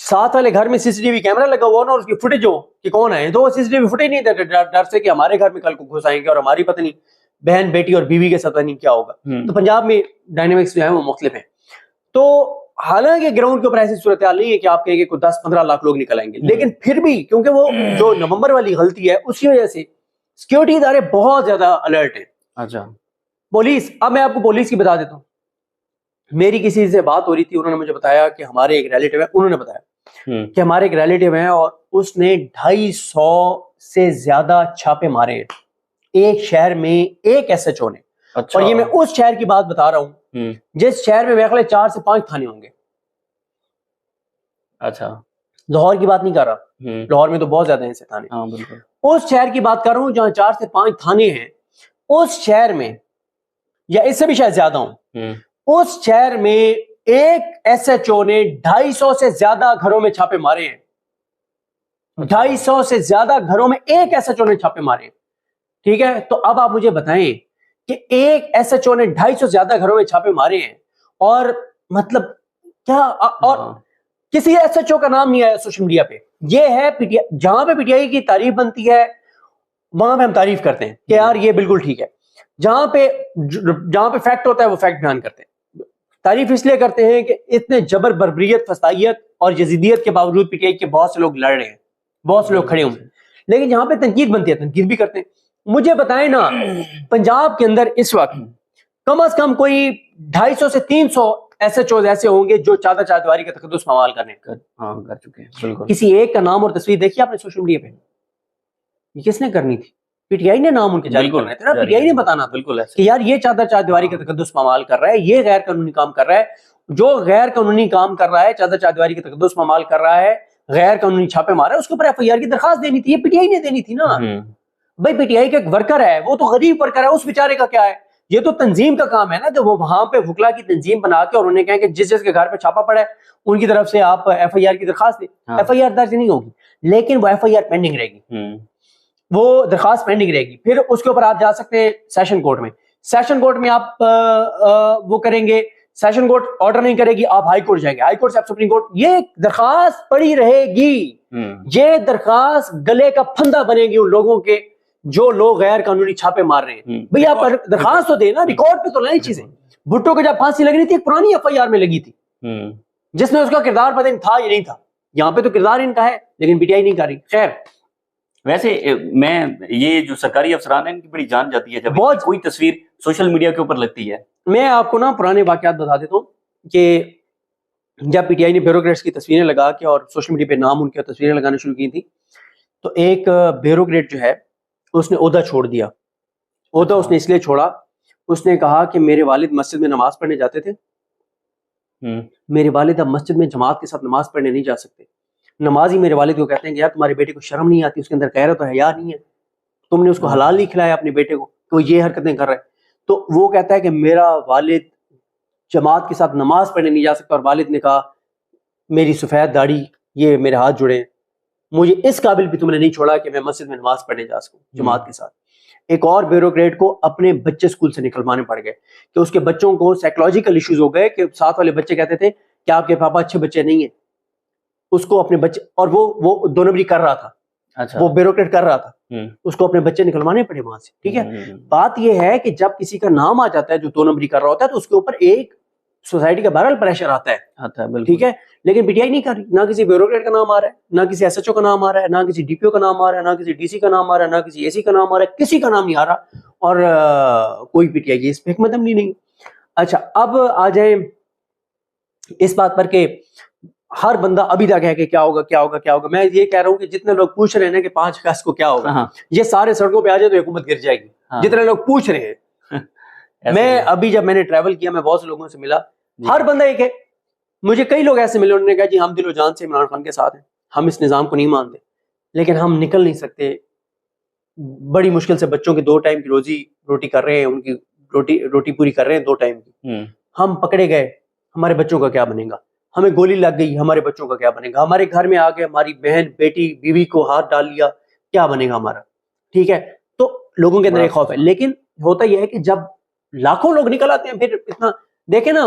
ساتھ والے گھر میں سی سی ٹی وی کیمرہ لگا ہوا نا اور اس کی فوٹیج ہو کہ کون ہے, تو وہ سی سی ٹی وی فوٹیج نہیں دیتے ڈر سے کہ ہمارے گھر میں کل کو گھس آئیں گے اور ہماری پتہ نہیں بہن بیٹی اور بیوی کے ساتھ نہیں کیا ہوگا. تو پنجاب میں ڈائنامکس جو ہے وہ مختلف ہیں. تو حالانکہ گراؤنڈ کے اوپر ایسی صورتحال نہیں ہے کہ آپ کہیں کہ 10-15 لاکھ لوگ نکل آئیں گے, لیکن پھر بھی کیونکہ وہ جو نومبر والی غلطی ہے اسی وجہ سے سیکورٹی ادارے بہت زیادہ الرٹ ہیں. اچھا پولیس, اب میں آپ کو پولیس کی بتا دیتا ہوں. میری کسی سے بات ہو رہی تھی, انہوں نے مجھے بتایا کہ ہمارے ایک ریلیٹیو ہے, انہوں نے بتایا کہ ہمارے ایک ریلیٹیو ہیں اور اس نے 250 سے زیادہ چھاپے مارے ہیں ایک شہر میں ایک ایس ایچ او نے. اور یہ میں اس شہر کی بات بتا رہا ہوں جس شہر میں میرے خیال 4 سے 5 تھانے ہوں گے. اچھا لاہور کی بات نہیں کر رہا, لاہور میں تو بہت زیادہ ہیں ایسے تھانے. اس شہر کی بات کر رہا ہوں جہاں 4 سے 5 تھانے ہیں. اس شہر میں, یا اس سے بھی شاید زیادہ ہوں, اس شہر میں ایک ایس ایچ او نے 250 سے زیادہ گھروں میں چھاپے مارے ہیں. 250 سے زیادہ گھروں میں ایک ایس ایچ او نے چھاپے مارے ہیں. ٹھیک ہے, تو اب آپ مجھے بتائیں کہ ایک ایس ایچ او نے 250 سے زیادہ گھروں میں چھاپے مارے ہیں, اور مطلب کیا, اور کسی ایس ایچ او کا نام نہیں آیا سوشل میڈیا پہ. یہ ہے پی ٹی آئی, جہاں پہ پی ٹی آئی کی تعریف بنتی ہے وہاں پہ ہم تعریف کرتے ہیں کہ یار یہ بالکل ٹھیک ہے. جہاں پہ فیکٹ ہوتا ہے وہ فیکٹ بیان کرتے ہیں. تعریف اس لیے کرتے ہیں کہ اتنے جبر بربریت فسادیت اور یزیدیت کے باوجود پی ٹی آئی کے بہت سے لوگ لڑ رہے ہیں, بہت سے لوگ کھڑے ہوئے ہیں, لیکن جہاں پہ تنقید بنتی ہے تنقید بھی کرتے ہیں. مجھے بتائیں نا, پنجاب کے اندر اس وقت کم از کم کوئی 250 سے 300 ایس ایچ اوز ایسے ہوں گے جو چادر چاردیواری کا تقدس پامال کر چکے ہیں. بالکل. کسی ایک کا نام اور تصویر دیکھی آپ نے سوشل میڈیا پہ؟ یہ کس نے کرنی تھی؟ پی ٹی آئی نے نام ان کے جاری کرنا تھا, پی ٹی آئی نے بتانا تھا بالکل کہ یار یہ چادر چاردیواری کا تقدس پامال کر رہا ہے, یہ غیر قانونی کام کر رہا ہے. جو غیر قانونی کام کر رہا ہے, چادر چاردیواری کا تقدس پامال کر رہا ہے, غیر قانونی چھاپے مار رہا ہے, اس کے اوپر ایف آئی آر کی درخواست دینی تھی. یہ پی ٹی آئی نے دینی تھی نا بھائی. پی ٹی آئی کا ایک ورکر ہے, وہ تو غریب ورکر ہے, اس بیچارے کا کیا ہے؟ یہ تو تنظیم کا کام ہے نا کہ وہ وہاں پہ وکلا کی تنظیم بنا کے اور انہیں کہیں کہ جس کے گھر پہ چھاپا پڑا ہے ان کی طرف سے آپ ایف آئی آر کی درخواست دیں. ایف آئی آر درج نہیں ہوگی, لیکن وہ ایف آئی آر پینڈنگ رہے گی, وہ درخواست پینڈنگ رہے گی. پھر اس کے اوپر آپ جا سکتے ہیں سیشن کورٹ میں. سیشن کورٹ میں آپ وہ کریں گے, سیشن کورٹ آرڈر نہیں کرے گی, آپ ہائی کورٹ جائیں گے, ہائی کورٹ سے آپ سپریم کورٹ. یہ درخواست پڑی رہے گی, یہ درخواست گلے کا پھندا بنے گی ان لوگوں کے جو لوگ غیر قانونی چھاپے مار رہے ہیں. بھئی آپ درخواست تو دیں نا, ریکارڈ پہ تو لائیں چیزیں. بھٹو کو جب پھانسی لگ رہی تھی ایک پرانی ایف آئی آر میں لگی تھی جس میں اس کا کردار پتہ نہیں تھا یا نہیں تھا. یہاں پہ تو کردار ان کا ہے لیکن پی ٹی آئی نہیں کر رہی. خیر, ویسے میں یہ جو سرکاری افسران ہیں ان کی بڑی جان جاتی ہے جب بہت کوئی تصویر سوشل میڈیا کے اوپر لگتی ہے. میں آپ کو نا پرانے واقعات بتا دیتا ہوں کہ جب پی ٹی آئی نے بیوروکریٹس کی تصویریں لگا کے اور سوشل میڈیا پہ نام ان کی تصویریں لگانا شروع کی تھی, تو ایک بیوروکریٹ جو ہے اس نے عہدہ چھوڑ دیا. عہدہ اس نے اس لیے چھوڑا, اس نے کہا کہ میرے والد مسجد میں نماز پڑھنے جاتے تھے, میرے والد اب مسجد میں جماعت کے ساتھ نماز پڑھنے نہیں جا سکتے. نمازی میرے والد کو کہتے ہیں کہ یار تمہارے بیٹے کو شرم نہیں آتی, اس کے اندر غیرت اور حیا نہیں ہے, تم نے اس کو حلال نہیں کھلایا اپنے بیٹے کو کہ وہ یہ حرکتیں کر رہا ہے. تو وہ کہتا ہے کہ میرا والد جماعت کے ساتھ نماز پڑھنے نہیں جا سکتا, اور والد نے کہا میری سفید داڑھی, یہ میرے ہاتھ جڑے ہیں, مجھے اس قابل بھی تم نے نہیں چھوڑا کہ میں مسجد میں نماز پڑھنے جا سکوں جماعت کے ساتھ. ایک اور بیوروکریٹ کو اپنے بچے اسکول سے نکلوانے پڑ گئے کہ اس کے بچوں کو سائیکولوجیکل ایشوز ہو گئے کہ ساتھ والے بچے کہتے تھے کہ آپ کے پاپا اچھے بچے نہیں ہیں. اس کو اپنے بچے, اور وہ 2 نمبری کر رہا تھا, وہ بیوروکریٹ کر رہا تھا, اس کو اپنے بچے نکلوانے پڑے وہاں سے. ٹھیک ہے, بات یہ ہے کہ جب کسی کا نام آ جاتا ہے جو 2 نمبری کر رہا ہوتا ہے تو اس کے اوپر ایک سوسائٹی کا بہرحال پریشر آتا ہے. ٹھیک ہے, لیکن پی ٹی آئی نہیں کر رہی. نہ کسی بیوروکریٹ کا نام آ رہا ہے, نہ کسی ایس ایچ او کا نام آ رہا ہے, نہ کسی ڈی پی او کا نام آ رہا ہے, نہ کسی ڈی سی کا نام آ رہا ہے, نہ کسی اے سی کا نام آ رہا ہے, کسی کا نام نہیں آ رہا, اور کوئی پی ٹی آئی اس پہ حکمت عملی نہیں. اچھا, اب آ جائیں اس بات پر کہ ہر بندہ ابھی تک ہے کہ کیا ہوگا کیا ہوگا کیا ہوگا. میں یہ کہہ رہا ہوں کہ جتنے لوگ پوچھ رہے ہیں نا کہ 5 اگست کو کیا ہوگا, یہ سارے سڑکوں پہ آ جائے تو حکومت گر جائے گی. جتنے لوگ پوچھ رہے ہیں, میں ابھی جب میں نے ٹریول کیا میں بہت سے لوگوں سے ملا, ہر بندہ ایک ہے. مجھے کئی لوگ ایسے ملے, انہوں نے کہا جی ہم دل و جان سے عمران خان کے ساتھ ہیں, ہم اس نظام کو نہیں مانتے, لیکن ہم نکل نہیں سکتے, بڑی مشکل سے بچوں کے 2 ٹائم کی روزی روٹی کر رہے ہیں, ان کی روٹی پوری کر رہے ہیں 2 ٹائم کی. ہم پکڑے گئے, ہمارے بچوں کا کیا بنے گا؟ ہمیں گولی لگ گئی, ہمارے بچوں کا کیا بنے گا؟ ہمارے گھر میں آ کے ہماری بہن بیٹی بیوی کو ہاتھ ڈال لیا, کیا بنے گا ہمارا؟ ٹھیک ہے, تو لوگوں کے اندر ایک خوف ہے. لیکن ہوتا یہ ہے کہ جب لاکھوں لوگ نکل آتے ہیں, پھر اتنا دیکھیں نا,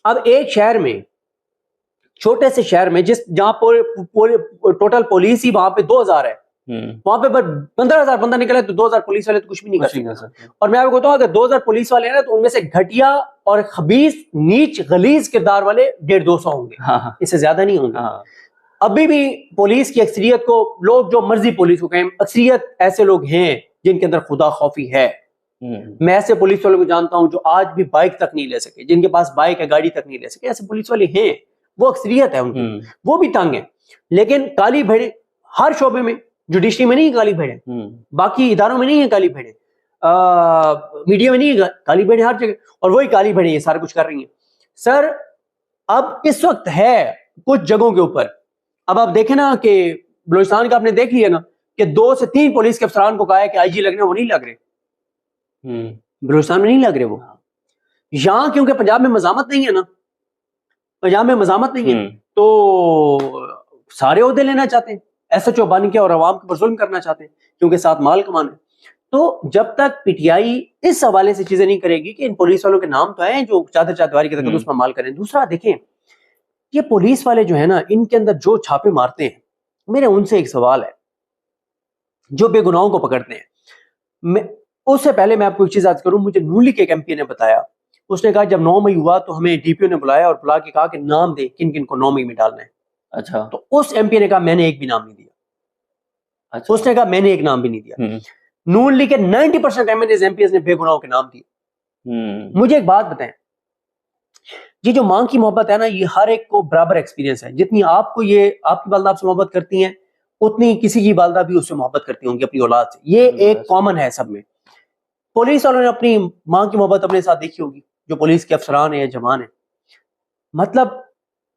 اب ایک شہر میں چھوٹے سے شہر میں جہاں ٹوٹل پولیس ہی وہاں پہ 2000 ہے، وہاں پہ 15,000 بندہ نکلا تو 2000 پولیس والے تو کچھ بھی نہیں کر سکتے. اور میں آپ کو بتاؤں اگر 2000 پولیس والے ہیں نا تو ان میں سے گھٹیا اور خبیث نیچ غلیظ کردار والے 150-200 ہوں گے، اس سے زیادہ نہیں ہوں گے. ابھی بھی پولیس کی اکثریت کو لوگ جو مرضی پولیس کو کہیں، اکثریت ایسے لوگ ہیں جن کے اندر خدا خوفی ہے. میں ایسے پولیس والوں کو جانتا ہوں جو آج بھی بائک تک نہیں لے سکے، جن کے پاس بائک ہے گاڑی تک نہیں لے سکے. ایسے پولیس والے ہیں، وہ اکثریت ہے ان کی، وہ بھی تنگ ہیں. لیکن کالی بھیڑیں ہر شعبے میں، جوڈیشری میں نہیں کالی بھیڑیں، باقی اداروں میں نہیں ہے کالی بھیڑیں، میڈیا میں نہیں ہے کالی بھیڑیں، ہر جگہ. اور وہی کالی بھیڑیں یہ سارا کچھ کر رہی ہیں. سر اب اس وقت ہے کچھ جگہوں کے اوپر، اب آپ دیکھیں نا کہ بلوچستان کا آپ نے دیکھ لیا نا کہ 2 سے 3 پولیس کے افسران کو کہا ہے کہ آئی جی لگنے، وہ نہیں لگ رہے. بلوچستان میں نہیں لگ رہے وہ. یہاں کیونکہ پنجاب میں مزاحمت نہیں ہے نا، پنجاب میں مزاحمت نہیں ہے تو سارے عہدے لینا چاہتے ہیں، ایس ایچ او بن کے اور عوام کے پر ظلم کرنا چاہتے ہیں کیونکہ ساتھ مال کمانا ہے. تو جب تک پی ٹی آئی اس حوالے سے چیزیں نہیں کرے گی کہ ان پولیس والوں کے نام تو ہیں جو چادر چادواری کے تقدس میں مال کریں. دوسرا دیکھیں یہ پولیس والے جو ہے نا، ان کے اندر جو چھاپے مارتے ہیں، میرے ان سے ایک سوال ہے، جو بے گناہوں کو پکڑتے ہیں. اس سے پہلے میں آپ کو ایک چیز عرض کروں، مجھے نون لیگ کے ایک ایم پی نے بتایا، اس نے کہا جب 9 مئی ہوا تو ہمیں ڈی پی او نے بلایا اور بلا کے کہا کہ نام دے کن کن کو 9 مئی میں ڈالنا ہے. اچھا. تو اس ایم پی نے کہا میں نے ایک بھی نام نہیں دیا. اس نے کہا میں نے ایک نام بھی نہیں دیا. نون لیگ کے 90% ایم ایل ایم پی نے بے گناہوں کے نام دیے. مجھے ایک بات بتائیں، یہ جو ماں کی محبت ہے نا، یہ ہر ایک کو برابر ایکسپیرینس ہے. جتنی آپ کو یہ آپ کی والدہ آپ سے محبت کرتی ہیں، اتنی کسی کی والدہ بھی اس سے محبت کرتی ہوں گی اپنی اولاد سے. یہ ایک کامن ہے سب میں. پولیس والوں نے اپنی ماں کی محبت اپنے ساتھ دیکھی ہوگی، جو پولیس کے افسران ہیں، جوان ہیں. مطلب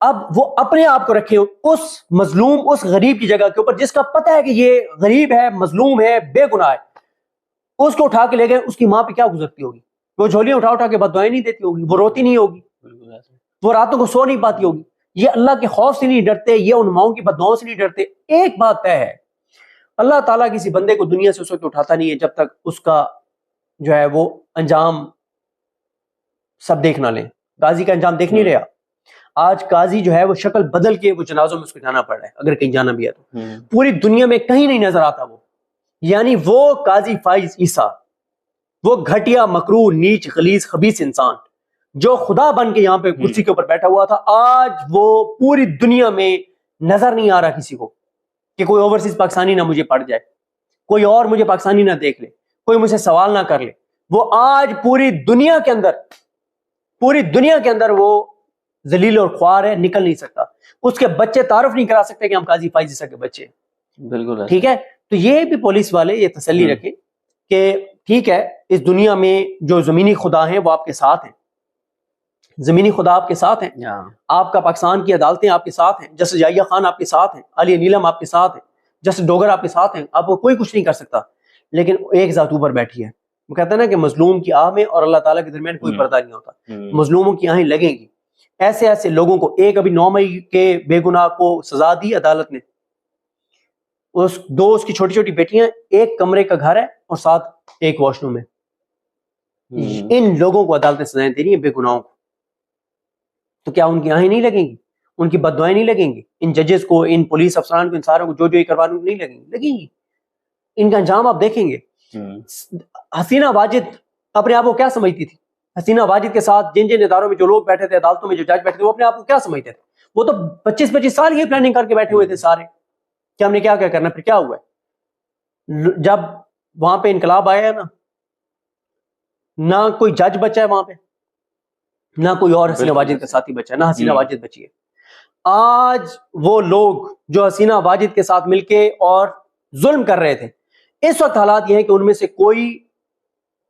اب وہ اپنے آپ کو رکھے اس مظلوم، اس غریب کی جگہ کے اوپر، جس کا پتہ ہے کہ یہ غریب ہے، مظلوم ہے، بے گناہ ہے، اس کو اٹھا کے لے گئے. اس کی ماں پہ کیا گزرتی ہوگی؟ وہ جھولیاں اٹھا اٹھا کے بددعائیں نہیں دیتی ہوگی، وہ روتی نہیں ہوگی، وہ راتوں کو سو نہیں پاتی ہوگی. یہ اللہ کے خوف سے نہیں ڈرتے، یہ ان ماؤں کی بددعاؤں سے نہیں ڈرتے. ایک بات طے ہے، اللہ تعالیٰ کسی بندے کو دنیا سے اس وقت اٹھاتا نہیں ہے جب تک اس کا جو ہے وہ انجام سب دیکھ نہ لیں. قاضی کا انجام دیکھ نہیں رہا. آج قاضی جو ہے وہ شکل بدل کے وہ جنازوں میں اس کو جانا پڑ رہا ہے، اگر کہیں جانا بھی ہے تو. پوری دنیا میں کہیں نہیں نظر آتا وہ. یعنی وہ قاضی فائز عیسیٰ، وہ گھٹیا مکروہ نیچ غلیظ خبیث انسان جو خدا بن کے یہاں پہ کرسی کے اوپر بیٹھا ہوا تھا، آج وہ پوری دنیا میں نظر نہیں آ رہا کسی کو کہ کوئی اوورسیز پاکستانی نہ مجھے پڑ جائے، کوئی اور مجھے پاکستانی نہ دیکھ لے، کوئی مجھ سے سوال نہ کر لے. وہ آج پوری دنیا کے اندر وہ ذلیل اور خوار ہے، نکل نہیں سکتا. اس کے بچے تعارف نہیں کرا سکتے کہ ہم قاضی فائز عیسیٰ کے بچے ہیں. بالکل ٹھیک ہے. تو یہ بھی پولیس والے یہ تسلی رکھیں کہ ٹھیک ہے، اس دنیا میں جو زمینی خدا ہیں وہ آپ کے ساتھ ہیں، زمینی خدا آپ کے ساتھ ہیں. آپ کا پاکستان کی عدالتیں آپ کے ساتھ ہیں، جسٹس یحییٰ خان آپ کے ساتھ ہیں، علی نیلم آپ کے ساتھ ہیں، جسٹس ڈوگر آپ کے ساتھ ہیں. آپ کو کوئی کچھ نہیں کر سکتا. لیکن ایک ذات اوپر بیٹھی ہے. وہ کہتا ہے نا کہ مظلوم کی آہ میں اور اللہ تعالیٰ کے درمیان کوئی پردہ نہیں ہوتا. مظلوموں کی آہیں لگیں گی. ایسے ایسے لوگوں کو، ایک ابھی 9 مئی کے بے گناہ کو سزا دی عدالت نے. اس کی چھوٹی چھوٹی بیٹیاں، ایک کمرے کا گھر ہے اور ساتھ ایک واش روم ہے. ان لوگوں کو عدالتیں سزائیں دے رہی ہیں، بے گناہوں کو. تو کیا ان کی آہیں نہیں لگیں گی؟ ان کی بددعائیں نہیں لگیں گی؟ ان ججز کو، ان پولیس افسران کو، ان ساروں کو جو یہ کروا رہے نہیں لگیں گی؟ لگیں گی. ان کا انجام آپ دیکھیں گے. حسینہ واجد اپنے آپ کو کیا سمجھتی تھی؟ حسینہ واجد کے ساتھ جن جن اداروں میں جو لوگ بیٹھے تھے، عدالتوں میں جو جج بیٹھے تھے، وہ اپنے آپ کو کیا سمجھتے تھے؟ وہ تو 25 سال یہ پلاننگ کر کے بیٹھے ہوئے تھے سارے کہ ہم نے کیا کیا کرنا. پھر کیا ہوا ہے؟ جب وہاں پہ انقلاب آیا ہے نا، نہ کوئی جج بچا ہے وہاں پہ، نہ کوئی اور حسینہ واجد کا ساتھی بچا ہے، نہ حسینہ واجد بچی ہے. آج وہ لوگ جو حسینہ واجد کے ساتھ مل کے اور ظلم کر رہے تھے، اس وقت حالات یہ ہیں کہ ان میں سے کوئی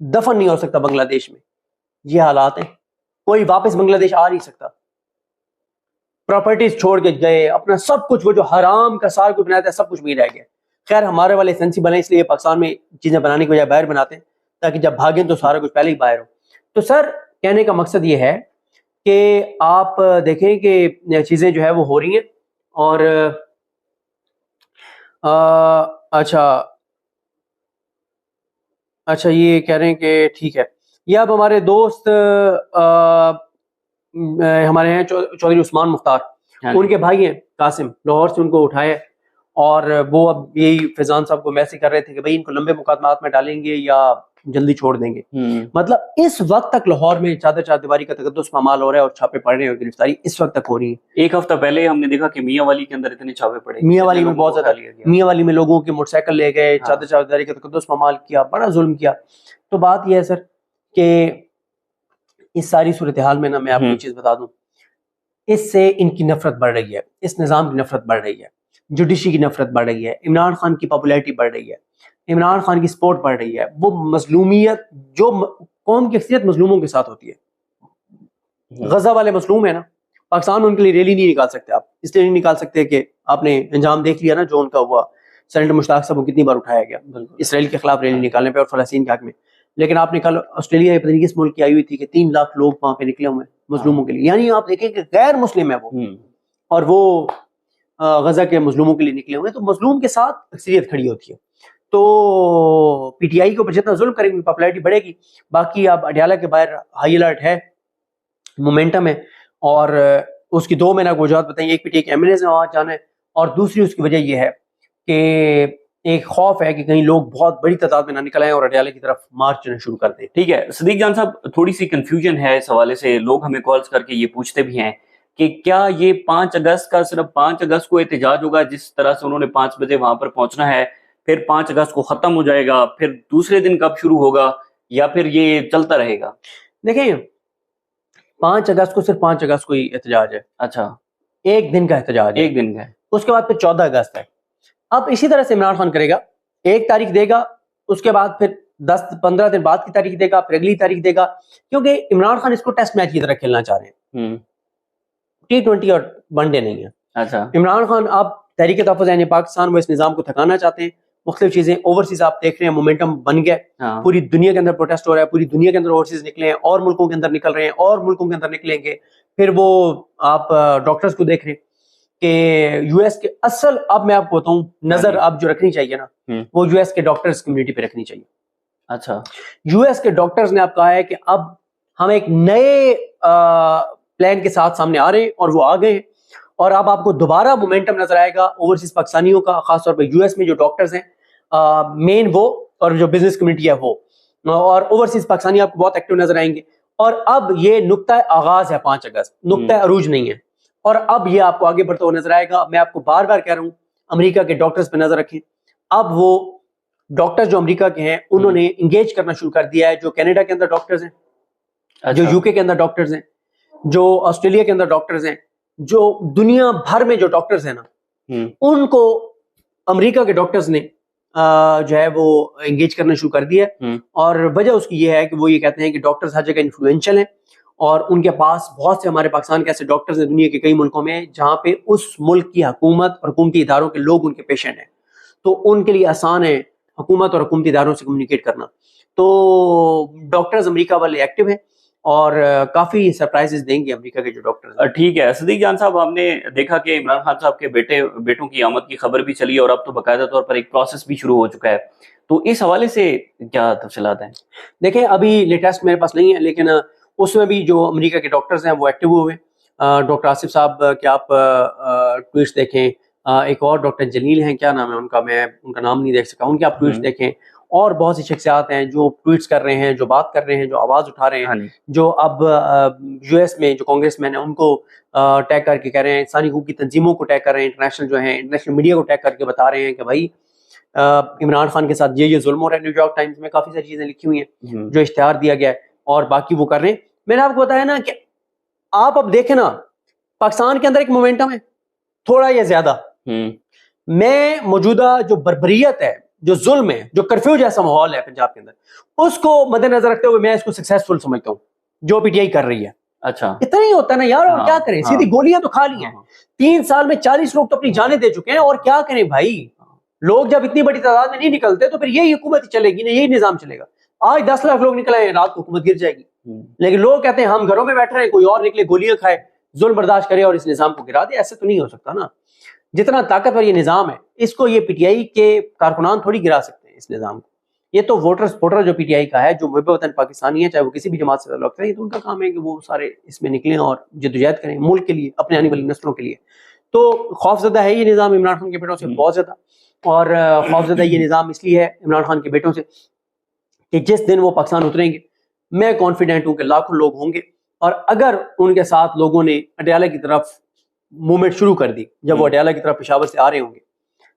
دفن نہیں ہو سکتا بنگلہ دیش میں. یہ حالات ہیں. کوئی واپس بنگلہ دیش آ نہیں سکتا. پراپرٹیز چھوڑ کے گئے، اپنا سب کچھ، وہ جو حرام کا سارا کچھ بنایا تھا سب کچھ بھی رہ گیا. خیر ہمارے والے سینسیبل ہیں، اس لیے پاکستان میں چیزیں بنانے کی بجائے باہر بناتے ہیں تاکہ جب بھاگیں تو سارا کچھ پہلے ہی باہر ہو. تو سر کہنے کا مقصد یہ ہے کہ آپ دیکھیں کہ چیزیں جو ہے وہ ہو رہی ہیں. اور اچھا یہ کہہ رہے ہیں کہ ٹھیک ہے. یہ اب ہمارے دوست ہمارے ہیں چودھری عثمان مختار، ان کے بھائی ہیں قاسم، لاہور سے ان کو اٹھایا اور وہ اب یہی فیضان صاحب کو میسج کر رہے تھے کہ بھائی ان کو لمبے مقدمات میں ڈالیں گے یا جلدی چھوڑ دیں گے. مطلب اس وقت تک لاہور میں چار دیواری کا تقدس پامال ہو رہا ہے اور چھاپے پڑ رہے ہیں اور گرفتاری اس وقت تک ہو رہی ہے. ایک ہفتہ پہلے ہم نے دیکھا کہ میاں والی کے اندر اتنے چھاپے پڑے، میاں والی میں بہت زیادہ، میاں والی میں لوگوں کے موٹر سائیکل لے گئے، چار دیواری کا تقدس پامال کیا، بڑا ظلم کیا. تو بات یہ ہے سر کہ اس ساری صورتحال میں نا میں آپ کو ایک چیز بتا دوں، اس سے ان کی نفرت بڑھ رہی ہے، اس نظام کی نفرت بڑھ رہی ہے، جوڈیشری کی نفرت بڑھ رہی ہے، عمران خان کی پاپولیرٹی بڑھ رہی ہے، عمران خان کی سپورٹ بڑھ رہی ہے. وہ مظلومیت جو قوم کی اکثریت مظلوموں کے ساتھ ہوتی ہے، غزہ والے مظلوم ہیں نا، پاکستان ان کے لیے ریلی نہیں نکال سکتے. آپ اس لیے نہیں نکال سکتے کہ آپ نے انجام دیکھ لیا نا جو ان کا ہوا، سینیٹر مشتاق صاحب کو کتنی بار اٹھایا گیا اسرائیل کے خلاف ریلی نکالنے پہ اور فلسطین کے حق میں. لیکن آپ نے کل آسٹریلیا یا پتہ نہیں کس ملک کی آئی ہوئی تھی کہ 3 لاکھ لوگ وہاں پہ نکلے ہوئے ہیں مظلوموں کے لیے. یعنی آپ دیکھیں کہ غیر مسلم ہے وہ اور وہ غزہ کے مظلوموں کے لیے نکلے ہوئے ہیں. تو مظلوم کے ساتھ اکثریت کھڑی ہوتی ہے. تو پی ٹی آئی کے اوپر جتنا ظلم کریں گے پاپولیرٹی بڑھے گی. باقی اب اڈیالہ کے باہر ہائی الرٹ ہے، مومنٹم ہے، اور اس کی 2 مہینہ کی وجوہات بتائیں. ایک پی ٹی آئی کے ایم ایل اے سے وہاں جانا ہے اور دوسری اس کی وجہ یہ ہے کہ ایک خوف ہے کہ کہیں لوگ بہت بڑی تعداد میں نہ نکل آئیں اور اڈیالہ کی طرف مارچ کرنا شروع کر دیں. ٹھیک ہے صدیق جان صاحب، تھوڑی سی کنفیوژن ہے اس حوالے سے. لوگ ہمیں کالز کر کے یہ پوچھتے بھی ہیں کہ کیا یہ 5 اگست کا صرف 5 اگست کو احتجاج ہوگا، جس طرح سے انہوں نے 5 بجے وہاں پر پہنچنا ہے، پھر 5 اگست کو ختم ہو جائے گا، پھر دوسرے دن کب شروع ہوگا یا پھر یہ چلتا رہے گا؟ دیکھیں 5 اگست کو صرف 5 اگست کو ہی احتجاج ہے. اچھا، ایک دن کا احتجاج ہے، ایک دن کا ہے. اس کے بعد پھر 14 اگست ہے. اب اسی طرح سے عمران خان کرے گا، 1 تاریخ دے گا، اس کے بعد پھر 10-15 دن بعد کی تاریخ دے گا، پھر اگلی تاریخ دے گا، کیونکہ عمران خان اس کو ٹیسٹ میچ کی طرح کھیلنا چاہ رہے ہیں. T20 اور ون ڈے نہیں ہے. اچھا، عمران خان اب تحریک تحفظ عین پاکستان وہ اس نظام کو تھکانا چاہتے ہیں. مختلف چیزیں اوورسیز آپ دیکھ رہے ہیں، مومنٹم بن گیا، پوری دنیا کے اندر پروٹیسٹ ہو رہا ہے، پوری دنیا کے اندر اوورسیز نکلے ہیں اور ملکوں کے اندر نکل رہے ہیں اور ملکوں کے اندر نکلیں گے. پھر وہ آپ ڈاکٹرز کو دیکھ رہے ہیں کہ یو ایس کے اصل، اب میں آپ کو بتاؤں نظر اب جو رکھنی چاہیے نا وہ یو ایس کے ڈاکٹرز کمیونٹی پہ رکھنی چاہیے. اچھا، یو ایس کے ڈاکٹرز نے آپ کہا ہے کہ اب ہم ایک نئے پلان کے ساتھ سامنے آ رہے ہیں اور وہ آ گئے ہیں، اور اب آپ کو دوبارہ مومنٹم نظر آئے گا اوورسیز پاکستانیوں کا، خاص طور پہ یو ایس میں جو ڈاکٹرز ہیں مین وہ، اور جو بزنس کمیونٹی ہے وہ، اور اوورسیز پاکستانی آپ کو بہت ایکٹیو نظر آئیں گے. اور اب یہ نقطہ آغاز ہے 5 اگست، نقطہ عروج نہیں ہے، اور اب یہ آپ کو آگے بڑھتا ہوا نظر آئے گا. میں آپ کو بار بار کہہ رہا ہوں امریکہ کے ڈاکٹرز پہ نظر رکھیں. اب وہ ڈاکٹر جو امریکہ کے ہیں انہوں نے انگیج کرنا شروع کر دیا ہے، جو کینیڈا کے اندر ڈاکٹرز ہیں، جو یو کے اندر ڈاکٹرز ہیں، جو آسٹریلیا کے اندر ڈاکٹرز ہیں، جو دنیا بھر میں جو ڈاکٹرز ہیں نا ان کو امریکہ کے ڈاکٹرز نے جو ہے وہ انگیج کرنا شروع کر دیا ہے. اور وجہ اس کی یہ ہے کہ وہ یہ کہتے ہیں کہ ڈاکٹرز ہر جگہ انفلوئنشل ہیں اور ان کے پاس بہت سے ہمارے پاکستان کے ایسے ڈاکٹرز ہیں دنیا کے کئی ملکوں میں جہاں پہ اس ملک کی حکومت اور حکومتی اداروں کے لوگ ان کے پیشنٹ ہیں، تو ان کے لیے آسان ہے حکومت اور حکومتی اداروں سے کمیونیکیٹ کرنا. تو ڈاکٹرز امریکہ والے ایکٹیو ہیں اور کافی سرپرائزز دیں گے امریکہ کے جو ڈاکٹرز. ٹھیک ہے صدیق جان صاحب، ہم نے دیکھا کہ عمران خان صاحب کے بیٹوں کی آمد کی خبر بھی چلی اور اب تو باقاعدہ طور پر ایک پروسیس بھی شروع ہو چکا ہے، تو اس حوالے سے کیا تفصیلات ہیں؟ دیکھیں ابھی لیٹسٹ میرے پاس نہیں ہے، لیکن اس میں بھی جو امریکہ کے ڈاکٹرز ہیں وہ ایکٹیو ہوئے. ڈاکٹر آصف صاحب کے آپ ٹویٹس دیکھیں، ایک اور ڈاکٹر جلیل ہیں، کیا نام ہے ان کا، میں ان کا نام نہیں دیکھ سکا، ان کے آپ ٹویٹس دیکھیں. اور بہت سی شخصیات ہیں جو ٹویٹس کر رہے ہیں، جو بات کر رہے ہیں، جو آواز اٹھا رہے ہیں، جو اب یو ایس میں جو کانگریس مین ہیں ان کو ٹیگ کر کے کہہ رہے ہیں، انسانی حقوق کی تنظیموں کو ٹیگ کر رہے ہیں، انٹرنیشنل جو ہیں انٹرنیشنل میڈیا کو ٹیگ کر کے بتا رہے ہیں کہ بھائی عمران خان کے ساتھ یہ ظلم ہو رہا ہے. نیو یارک ٹائمز میں کافی ساری چیزیں لکھی ہوئی ہیں جو اشتہار دیا گیا ہے اور باقی وہ کر رہے ہیں. میں نے آپ کو بتایا نا کہ آپ اب دیکھیں نا پاکستان کے اندر ایک مومنٹم ہے تھوڑا یا زیادہ. میں موجودہ جو بربریت ہے، جو ظلم ہے، جو کرفیو جیسا ماحول ہے پنجاب کے اندر، اس کو مد نظر رکھتے ہوئے میں اس کو سکسیسفل سمجھتا ہوں جو پی ٹی آئی کر رہی ہے. اچھا، اتنا ہی ہوتا ہے نا یار، اور کیا کریں، سیدھی گولیاں تو کھا لی ہیں. 3 سال میں 40 لوگ تو اپنی جانیں دے چکے ہیں، اور کیا کریں بھائی. لوگ جب اتنی بڑی تعداد میں نہیں نکلتے تو پھر یہی حکومت چلے گی نا، یہی نظام چلے گا. آج 10 لاکھ لوگ نکل آئے، رات کو حکومت گر جائے گی. لیکن لوگ کہتے ہیں ہم گھروں میں بیٹھ رہے ہیں، کوئی اور نکلے گولیاں کھائے، ظلم برداشت کرے اور اس نظام کو گرا دے. ایسے تو نہیں ہو سکتا نا. جتنا طاقتور یہ نظام ہے اس کو یہ پی ٹی آئی کے کارکنان تھوڑی گرا سکتے ہیں اس نظام کو. یہ تو ووٹر جو پی ٹی آئی کا ہے، جو محب وطن پاکستانی ہے، چاہے وہ کسی بھی جماعت سے تعلق رکھتے ہیں، تو ان کا کام ہے کہ وہ سارے اس میں نکلیں اور جدوجہد کریں ملک کے لیے، اپنے آنے والی نسلوں کے لیے. تو خوف زدہ ہے یہ نظام عمران خان کے بیٹوں سے بہت زیادہ، اور خوف زدہ یہ نظام اس لیے ہے عمران خان کے بیٹوں سے کہ جس دن وہ پاکستان اتریں گے، میں کانفیڈنٹ ہوں کہ لاکھوں لوگ ہوں گے، اور اگر ان کے ساتھ لوگوں نے اڈیالہ کی طرف موومنٹ شروع کر دی، جب وہ اڈیالہ کی طرف پشاور سے آ رہے ہوں گے،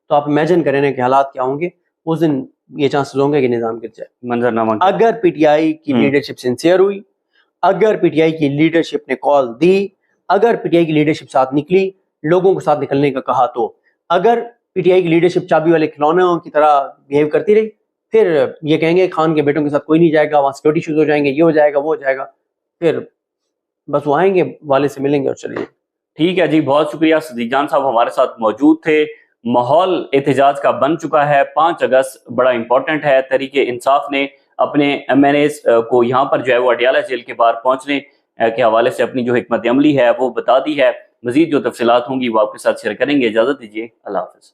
تو آپ امیجن کریں نا کہ حالات کیا ہوں گے. اس دن یہ چانسز ہوں گے کہ نظام گر جائے. منظرنامہ اگر پی ٹی آئی کی لیڈرشپ سنسیئر ہوئی، اگر پی ٹی آئی کی لیڈرشپ نے کال دی، اگر پی ٹی آئی کی لیڈرشپ ساتھ نکلی، لوگوں کو ساتھ نکلنے کا کہا، تو اگر پی ٹی آئی کی لیڈرشپ چابی والے کھلونوں کی طرح بیہیو کرتی رہی، پھر یہ کہیں گے خان کے بیٹوں کے ساتھ کوئی نہیں جائے گا، وہاں سیکورٹی ایشوز ہو جائیں گے، یہ ہو جائے گا، وہ ہو جائے گا، پھر بس وہ آئیں گے، والد سے ملیں گے اور چلے جائیں. ٹھیک ہے جی، بہت شکریہ. صدیق جان صاحب ہمارے ساتھ موجود تھے. ماحول احتجاج کا بن چکا ہے. 5 اگست بڑا امپورٹنٹ ہے. تحریک انصاف نے اپنے ایم این ایز کو یہاں پر جو ہے وہ اڈیالہ جیل کے باہر پہنچنے کے حوالے سے اپنی جو حکمت عملی ہے وہ بتا دی ہے. مزید جو تفصیلات ہوں گی وہ آپ کے ساتھ شیئر کریں گے. اجازت دیجیے، اللہ حافظ.